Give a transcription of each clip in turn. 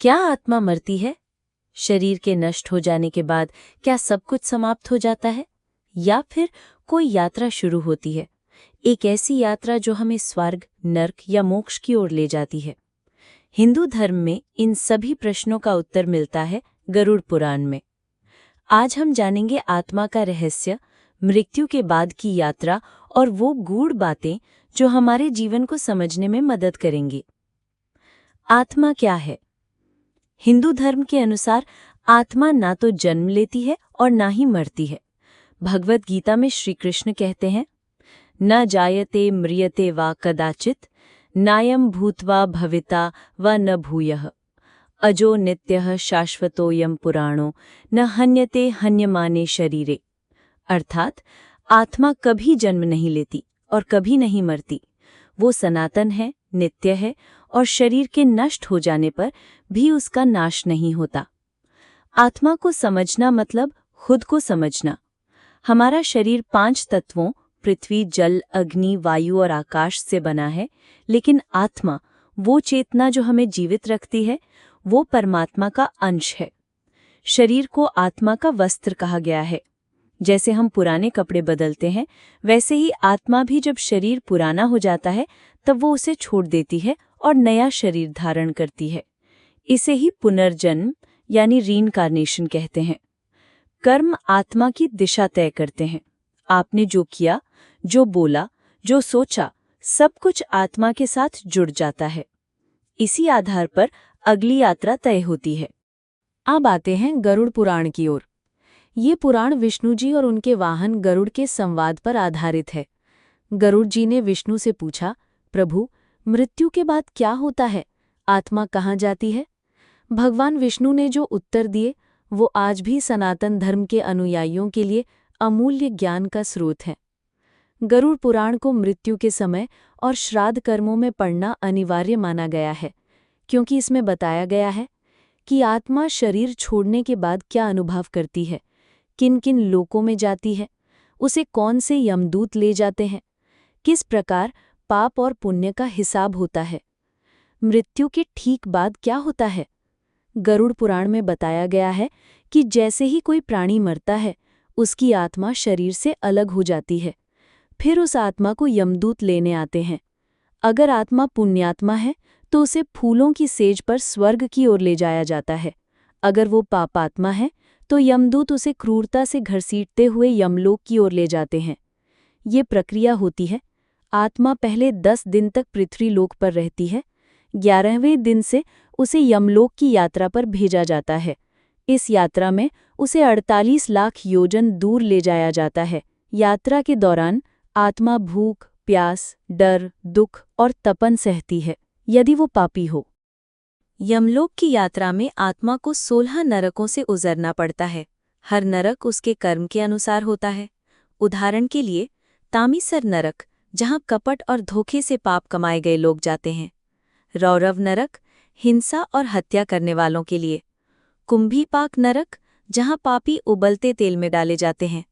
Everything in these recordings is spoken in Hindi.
क्या आत्मा मरती है? शरीर के नष्ट हो जाने के बाद क्या सब कुछ समाप्त हो जाता है, या फिर कोई यात्रा शुरू होती है? एक ऐसी यात्रा जो हमें स्वर्ग, नर्क या मोक्ष की ओर ले जाती है। हिंदू धर्म में इन सभी प्रश्नों का उत्तर मिलता है गरुड़ पुराण में। आज हम जानेंगे आत्मा का रहस्य, मृत्यु के बाद की यात्रा और वो गूढ़ बातें जो हमारे जीवन को समझने में मदद करेंगी। आत्मा क्या है? हिंदू धर्म के अनुसार आत्मा ना तो जन्म लेती है और ना ही मरती है। भगवत गीता में श्री कृष्ण कहते हैं, न जायते म्रियते वा कदाचित, नायम भूत्वा भविता व न भूयः, अजो नित्यः शाश्वतोयम पुराणो न हन्यते हन्यमाने शरीरे। अर्थात आत्मा कभी जन्म नहीं लेती और कभी नहीं मरती। वो सनातन है, नित्य है और शरीर के नष्ट हो जाने पर भी उसका नाश नहीं होता। आत्मा को समझना मतलब खुद को समझना। हमारा शरीर 5 तत्वों पृथ्वी, जल, अग्नि, वायु और आकाश से बना है, लेकिन आत्मा, वो चेतना जो हमें जीवित रखती है, वो परमात्मा का अंश है। शरीर को आत्मा का वस्त्र कहा गया है। जैसे हम पुराने कपड़े बदलते हैं, वैसे ही आत्मा भी जब शरीर पुराना हो जाता है तब वो उसे छोड़ देती है और नया शरीर धारण करती है। इसे ही पुनर्जन्म यानी रीइंकार्नेशन कहते हैं। कर्म आत्मा की दिशा तय करते हैं। आपने जो किया, जो बोला, जो सोचा, सब कुछ आत्मा के साथ जुड़ जाता है। इसी आधार पर अगली यात्रा तय होती है। अब आते हैं गरुड़ पुराण की ओर। ये पुराण विष्णु जी और उनके वाहन गरुड़ के संवाद पर आधारित है। गरुड़ जी ने विष्णु से पूछा, प्रभु, मृत्यु के बाद क्या होता है? आत्मा कहाँ जाती है? भगवान विष्णु ने जो उत्तर दिए वो आज भी सनातन धर्म के अनुयायियों के लिए अमूल्य ज्ञान का स्रोत है। गरुड़ पुराण को मृत्यु के समय और श्राद्ध कर्मों में पढ़ना अनिवार्य माना गया है, क्योंकि इसमें बताया गया है कि आत्मा शरीर छोड़ने के बाद क्या अनुभव करती है, किन किन लोकों में जाती है, उसे कौन से यमदूत ले जाते हैं, किस प्रकार पाप और पुण्य का हिसाब होता है, मृत्यु के ठीक बाद क्या होता है। गरुड़ पुराण में बताया गया है कि जैसे ही कोई प्राणी मरता है, उसकी आत्मा शरीर से अलग हो जाती है। फिर उस आत्मा को यमदूत लेने आते हैं। अगर आत्मा पुण्यात्मा है तो उसे फूलों की सेज पर स्वर्ग की ओर ले जाया जाता है। अगर वो पापात्मा है तो यमदूत उसे क्रूरता से घसीटते हुए यमलोक की ओर ले जाते हैं। ये प्रक्रिया होती है। आत्मा पहले 10 दिन तक पृथ्वीलोक पर रहती है। 11वें दिन से उसे यमलोक की यात्रा पर भेजा जाता है। इस यात्रा में उसे 48 लाख योजन दूर ले जाया जाता है। यात्रा के दौरान आत्मा भूख, प्यास, डर, दुख और तपन सहती है, यदि वो पापी हो। यमलोक की यात्रा में आत्मा को 16 नरकों से गुजरना पड़ता है। हर नरक उसके कर्म के अनुसार होता है। उदाहरण के लिए तामीसर नरक, जहाँ कपट और धोखे से पाप कमाए गए लोग जाते हैं। रौरव नरक, हिंसा और हत्या करने वालों के लिए। कुंभीपाक नरक, जहाँ पापी उबलते तेल में डाले जाते हैं।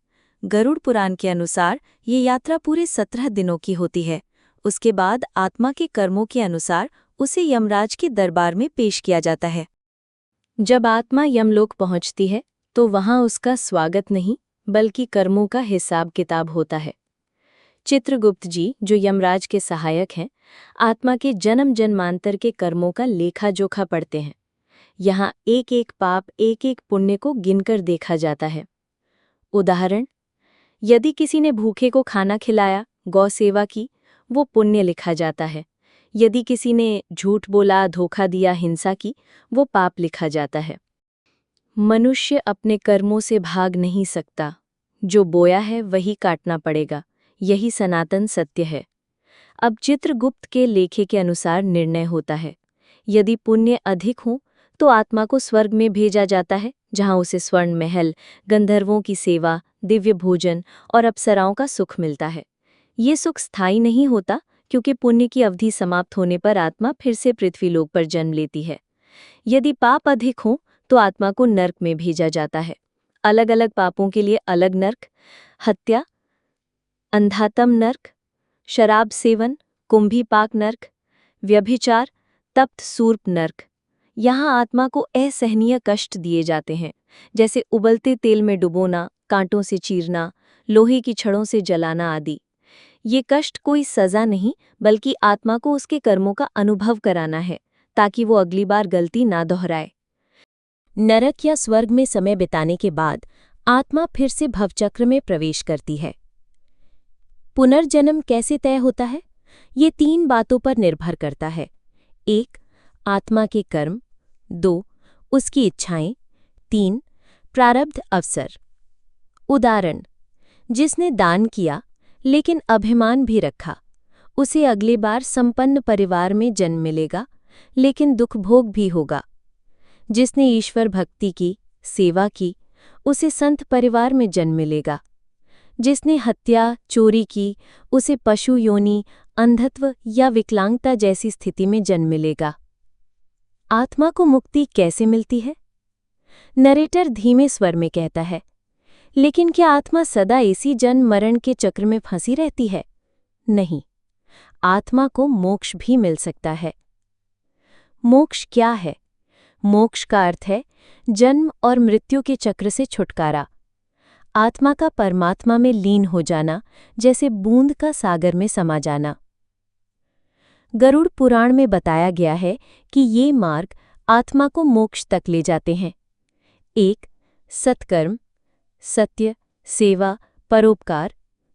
गरुड़ पुराण के अनुसार ये यात्रा पूरे 17 दिनों की होती है। उसके बाद आत्मा के कर्मों के अनुसार उसे यमराज के दरबार में पेश किया जाता है। जब आत्मा यमलोक पहुंचती है तो वहां उसका स्वागत नहीं बल्कि कर्मों का हिसाब किताब होता है। चित्रगुप्त जी, जो यमराज के सहायक हैं, आत्मा के जन्म जन्मांतर के कर्मों का लेखा जोखा पढ़ते हैं। यहाँ एक एक पाप, एक एक पुण्य को गिनकर देखा जाता है। उदाहरण, यदि किसी ने भूखे को खाना खिलाया, गौ सेवा की, वो पुण्य लिखा जाता है। यदि किसी ने झूठ बोला, धोखा दिया, हिंसा की, वो पाप लिखा जाता है। मनुष्य अपने कर्मों से भाग नहीं सकता। जो बोया है वही काटना पड़ेगा। यही सनातन सत्य है। अब चित्रगुप्त के लेखे के अनुसार निर्णय होता है। यदि पुण्य अधिक हो तो आत्मा को स्वर्ग में भेजा जाता है, जहां उसे स्वर्ण महल, गंधर्वों की सेवा, दिव्य भोजन और अप्सराओं का सुख मिलता है। ये सुख स्थायी नहीं होता, क्योंकि पुण्य की अवधि समाप्त होने पर आत्मा फिर से पृथ्वीलोक पर जन्म लेती है। यदि पाप अधिक हो तो आत्मा को नर्क में भेजा जाता है। अलग अलग पापों के लिए अलग नर्क: हत्या, अंधातम नर्क, शराब सेवन, कुंभीपाक नर्क, व्यभिचार, तप्त सूर्प नर्क। यहाँ आत्मा को असहनीय कष्ट दिए जाते हैं, जैसे उबलते तेल में डुबोना, कांटों से चीरना, लोहे की छड़ों से जलाना आदि। ये कष्ट कोई सजा नहीं, बल्कि आत्मा को उसके कर्मों का अनुभव कराना है, ताकि वो अगली बार गलती ना दोहराए। नरक या स्वर्ग में समय बिताने के बाद आत्मा फिर से भवचक्र में प्रवेश करती है। पुनर्जन्म कैसे तय होता है? ये 3 बातों पर निर्भर करता है। 1. आत्मा के कर्म। 2. उसकी इच्छाएं। 3. प्रारब्ध अवसर। उदाहरण: जिसने दान किया लेकिन अभिमान भी रखा, उसे अगली बार संपन्न परिवार में जन्म मिलेगा, लेकिन दुख भोग भी होगा। जिसने ईश्वर भक्ति की, सेवा की, उसे संत परिवार में जन्म मिलेगा। जिसने हत्या, चोरी की, उसे पशु योनि, अंधत्व या विकलांगता जैसी स्थिति में जन्म मिलेगा। आत्मा को मुक्ति कैसे मिलती है? नरेटर धीमे स्वर में कहता है, लेकिन क्या आत्मा सदा इसी जन्म मरण के चक्र में फंसी रहती है? नहीं, आत्मा को मोक्ष भी मिल सकता है। मोक्ष क्या है? मोक्ष का अर्थ है जन्म और मृत्यु के चक्र से छुटकारा, आत्मा का परमात्मा में लीन हो जाना, जैसे बूंद का सागर में समा जाना। गरुड़ पुराण में बताया गया है कि ये मार्ग आत्मा को मोक्ष तक ले जाते हैं। 1. सत्कर्म, सत्य, सेवा, परोपकार।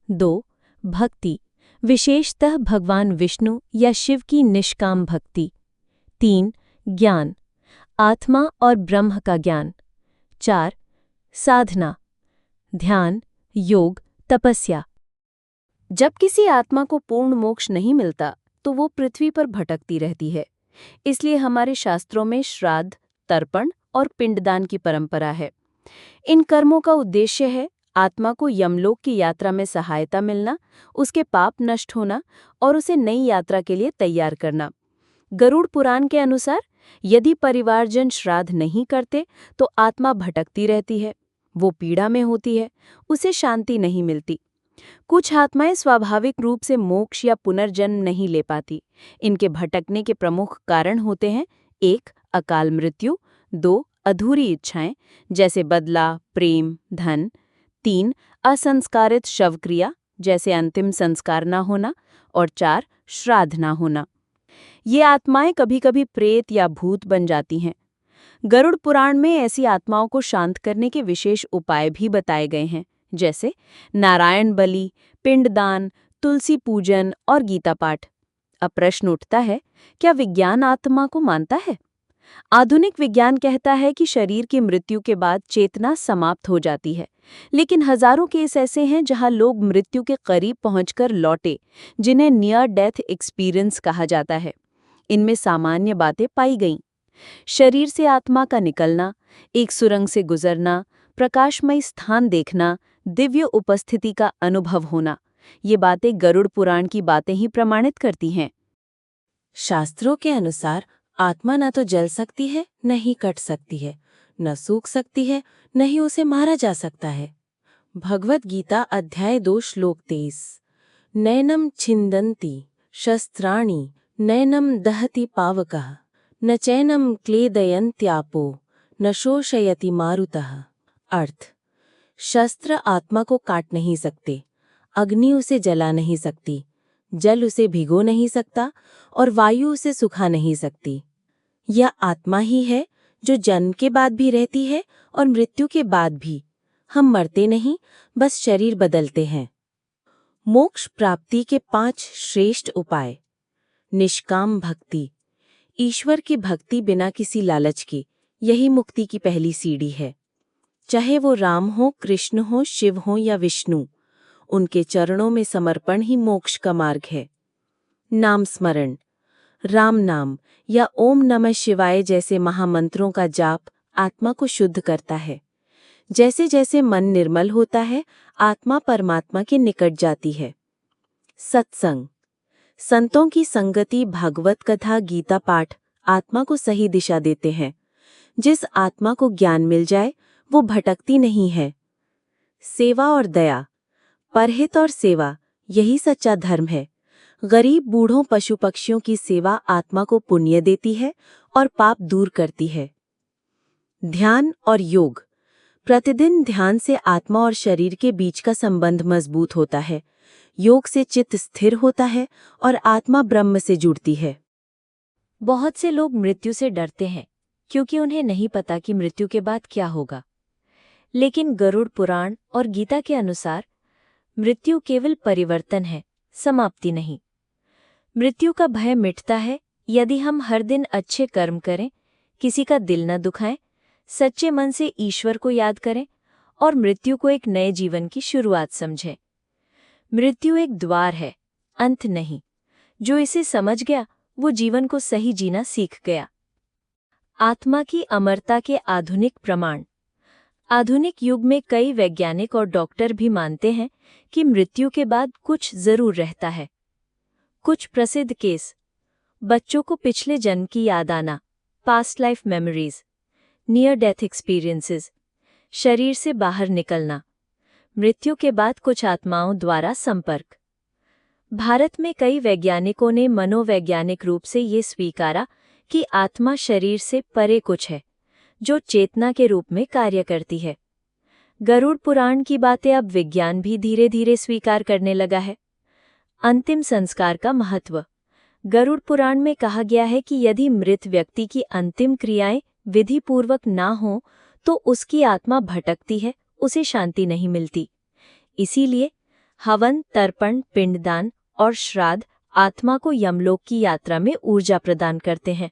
2. भक्ति, विशेषतः भगवान विष्णु या शिव की निष्काम भक्ति। 3. ज्ञान, आत्मा और ब्रह्म का ज्ञान। 4. साधना, ध्यान, योग, तपस्या। जब किसी आत्मा को पूर्ण मोक्ष नहीं मिलता, तो वो पृथ्वी पर भटकती रहती है। इसलिए हमारे शास्त्रों में श्राद्ध, तर्पण और पिंडदान की परंपरा है। इन कर्मों का उद्देश्य है आत्मा को यमलोक की यात्रा में सहायता मिलना, उसके पाप नष्ट होना और उसे नई यात्रा के लिए तैयार करना। गरुड़ पुराण के अनुसार यदि परिवारजन श्राद्ध नहीं करते तो आत्मा भटकती रहती है, वो पीड़ा में होती है, उसे शांति नहीं मिलती। कुछ आत्माएं स्वाभाविक रूप से मोक्ष या पुनर्जन्म नहीं ले पाती। इनके भटकने के प्रमुख कारण होते हैं: 1. अकाल मृत्यु। 2. अधूरी इच्छाएं, जैसे बदला, प्रेम, धन। 3. असंस्कारित शवक्रिया, जैसे अंतिम संस्कार न होना। और 4. श्राद्ध न होना। ये आत्माएं कभी-कभी प्रेत या भूत बन जाती हैं। गरुड़ पुराण में ऐसी आत्माओं को शांत करने के विशेष उपाय भी बताए गए हैं, जैसे नारायण बलि, पिंडदान, तुलसी पूजन और गीता पाठ। अब प्रश्न उठता है, क्या विज्ञान आत्मा को मानता है? आधुनिक विज्ञान कहता है कि शरीर की मृत्यु के बाद चेतना समाप्त हो जाती है, लेकिन हजारों केस ऐसे हैं जहां लोग मृत्यु के करीब पहुंचकर लौटे, जिन्हें नियर डेथ एक्सपीरियंस कहा जाता है। इनमें सामान्य बातें पाई गईं: शरीर से आत्मा का निकलना, एक सुरंग से गुजरना, प्रकाशमय स्थान देखना, दिव्य उपस्थिति का अनुभव होना। ये बातें गरुड़ पुराण की बातें ही प्रमाणित करती हैं। शास्त्रों के अनुसार आत्मा न तो जल सकती है, न ही कट सकती है, न सूख सकती है, न ही उसे मारा जा सकता है। भगवत गीता अध्याय 2 श्लोक 23। नैनम छिन्दन्ति शस्त्राणि नैनम दहति पावकः न चैनम क्लेदयन्त्यापो न शोषयति मारुतः। अर्थ: शस्त्र आत्मा को काट नहीं सकते, अग्नि उसे जला नहीं सकती, जल उसे भिगो नहीं सकता और वायु उसे सुखा नहीं सकती। यह आत्मा ही है जो जन्म के बाद भी रहती है और मृत्यु के बाद भी। हम मरते नहीं, बस शरीर बदलते हैं। मोक्ष प्राप्ति के 5 श्रेष्ठ उपाय। निष्काम भक्ति, ईश्वर की भक्ति बिना किसी लालच के, यही मुक्ति की पहली सीढ़ी है। चाहे वो राम हो, कृष्ण हो, शिव हो या विष्णु, उनके चरणों में समर्पण ही मोक्ष का मार्ग है। नाम स्मरण, राम नाम या ओम नमः शिवाय जैसे महामंत्रों का जाप आत्मा को शुद्ध करता है। जैसे जैसे मन निर्मल होता है, आत्मा परमात्मा के निकट जाती है। सत्संग, संतों की संगति, भागवत कथा, गीता पाठ आत्मा को सही दिशा देते हैं। जिस आत्मा को ज्ञान मिल जाए वो भटकती नहीं है। सेवा और दया, परहित और सेवा, यही सच्चा धर्म है। गरीब बूढ़ों पशु पक्षियों की सेवा आत्मा को पुण्य देती है और पाप दूर करती है। ध्यान और योग। प्रतिदिन ध्यान से आत्मा और शरीर के बीच का संबंध मजबूत होता है। योग से चित्त स्थिर होता है और आत्मा ब्रह्म से जुड़ती है। बहुत से लोग मृत्यु से डरते हैं क्योंकि उन्हें नहीं पता कि मृत्यु के बाद क्या होगा। लेकिन गरुड़ पुराण और गीता के अनुसार मृत्यु केवल परिवर्तन है, समाप्ति नहीं। मृत्यु का भय मिटता है यदि हम हर दिन अच्छे कर्म करें, किसी का दिल न दुखाएं, सच्चे मन से ईश्वर को याद करें और मृत्यु को एक नए जीवन की शुरुआत समझें। मृत्यु एक द्वार है, अंत नहीं। जो इसे समझ गया वो जीवन को सही जीना सीख गया। आत्मा की अमरता के आधुनिक प्रमाण। आधुनिक युग में कई वैज्ञानिक और डॉक्टर भी मानते हैं कि मृत्यु के बाद कुछ जरूर रहता है। कुछ प्रसिद्ध केस: बच्चों को पिछले जन्म की याद आना, past life memories, near death experiences, शरीर से बाहर निकलना, मृत्यु के बाद कुछ आत्माओं द्वारा संपर्क। भारत में कई वैज्ञानिकों ने मनोवैज्ञानिक रूप से ये स्वीकारा कि आत्मा शरीर से परे कुछ है जो चेतना के रूप में कार्य करती है। गरुड़ पुराण की बातें अब विज्ञान भी धीरे धीरे स्वीकार करने लगा है। अंतिम संस्कार का महत्व। गरुड़ पुराण में कहा गया है कि यदि मृत व्यक्ति की अंतिम क्रियाएं विधिपूर्वक ना हों तो उसकी आत्मा भटकती है, उसे शांति नहीं मिलती। इसीलिए हवन, तर्पण, पिंडदान और श्राद्ध आत्मा को यमलोक की यात्रा में ऊर्जा प्रदान करते हैं।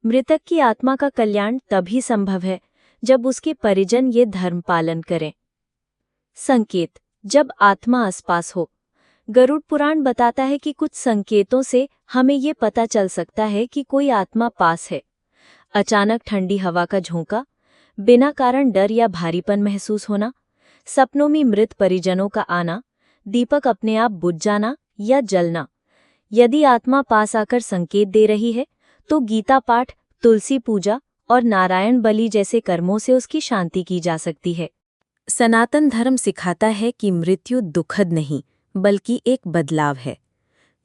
मृतक की आत्मा का कल्याण तभी संभव है जब उसके परिजन ये धर्म पालन करें। संकेत: जब आत्मा आसपास हो। गरुड़ पुराण बताता है कि कुछ संकेतों से हमें ये पता चल सकता है कि कोई आत्मा पास है। अचानक ठंडी हवा का झोंका, बिना कारण डर या भारीपन महसूस होना, सपनों में मृत परिजनों का आना, दीपक अपने आप बुझ जाना या जलना। यदि आत्मा पास आकर संकेत दे रही है तो गीता पाठ, तुलसी पूजा और नारायण बलि जैसे कर्मों से उसकी शांति की जा सकती है। सनातन धर्म सिखाता है कि मृत्यु दुखद नहीं बल्कि एक बदलाव है।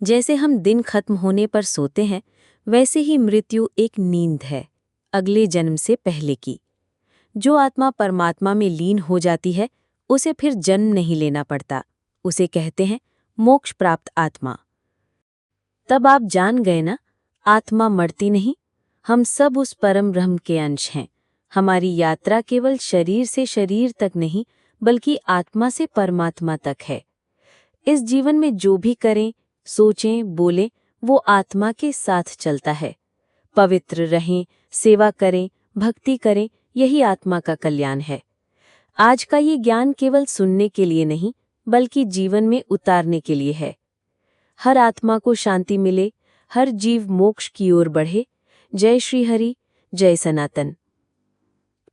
जैसे हम दिन खत्म होने पर सोते हैं, वैसे ही मृत्यु एक नींद है, अगले जन्म से पहले की। जो आत्मा परमात्मा में लीन हो जाती है उसे फिर जन्म नहीं लेना पड़ता। उसे कहते हैं मोक्ष प्राप्त आत्मा। तब आप जान गए ना, आत्मा मरती नहीं। हम सब उस परम ब्रह्म के अंश हैं। हमारी यात्रा केवल शरीर से शरीर तक नहीं बल्कि आत्मा से परमात्मा तक है। इस जीवन में जो भी करें, सोचें, बोलें, वो आत्मा के साथ चलता है। पवित्र रहें, सेवा करें, भक्ति करें, यही आत्मा का कल्याण है। आज का ये ज्ञान केवल सुनने के लिए नहीं बल्कि जीवन में उतारने के लिए है। हर आत्मा को शांति मिले, हर जीव मोक्ष की ओर बढ़े। जय श्री हरि, जय सनातन।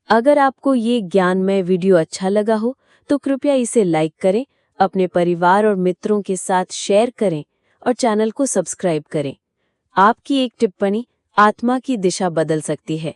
अगर आपको ये ज्ञानमय वीडियो अच्छा लगा हो तो कृपया इसे लाइक करें, अपने परिवार और मित्रों के साथ शेयर करें और चैनल को सब्सक्राइब करें। आपकी एक टिप्पणी आत्मा की दिशा बदल सकती है।